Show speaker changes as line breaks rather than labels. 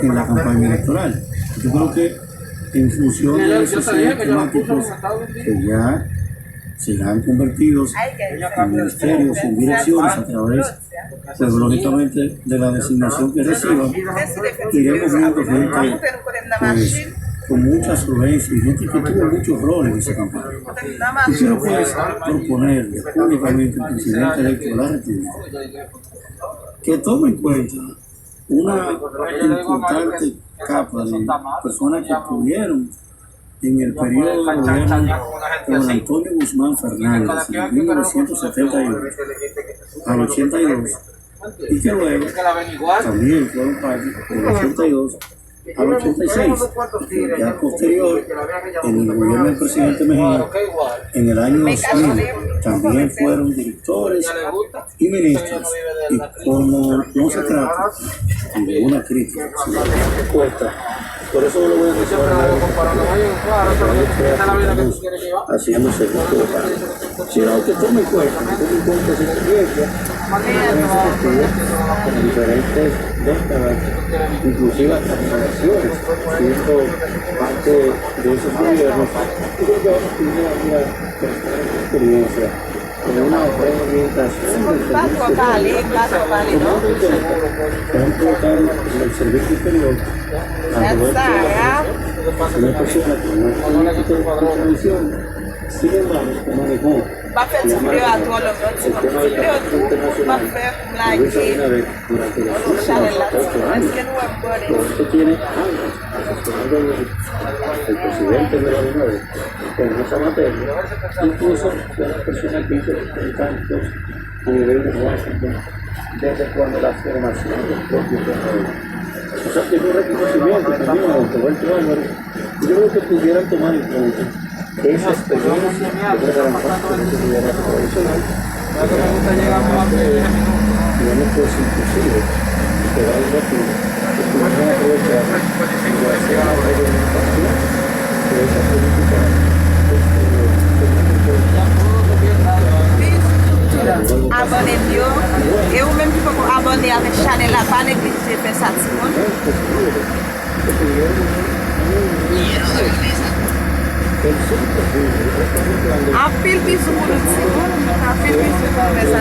en la campaña electoral. Yo creo que en función de esos temáticos que ya serán convertidos en ministerios, en direcciones a través, pues lógicamente, de la designación que reciban, iremos viendo gente pues, con mucha solvencia y gente que tuvo muchos roles en esa campaña. Y tú no puedes proponer públicamente al presidente electo de la República que tome en cuenta una importante capa de personas que estuvieron en el periodo de gobierno con Antonio Guzmán Fernández de 1971 al 82 y que luego también fueron parte del 82 al 86, ya posterior, en el gobierno del presidente Mejía, en el año 2000, también fueron directores y ministros, y como no se trata de una crítica, sino de una respuesta, por eso no lo voy a decir haciéndose justo de parte, sino que tome en cuenta su experiencia en diferentes décadas, inclusive hasta generaciones, siendo parte de esos gobiernos, y creo que ahora tiene una experiencia con una orientación en el servicio exterior, una persona con una política de tradición, sin embargo, que manejó
Buffett scriveva a tuo
durante los últimos 8 años. Esto tiene años asesorando al presidente de la UNAD en esa materia, incluso de las personas que hizo tantos a nivel de Washington, desde cuando la formación del propio PRD. O sea, que es un reconocimiento también a don Roberto Álvarez. Yo creo que pudieran tomar en cuenta esa experiencia de gran parte de su liderazgo tradicional, digamos, pues inclusive, que va a ir aquí, que pudieran aprovechar y hacer una reglamentación de esa política
abonne yo, eu mesmo que vou abonner avec Chanel là, pas négliger faire ça tout le monde. Apil piso por apil piso por essa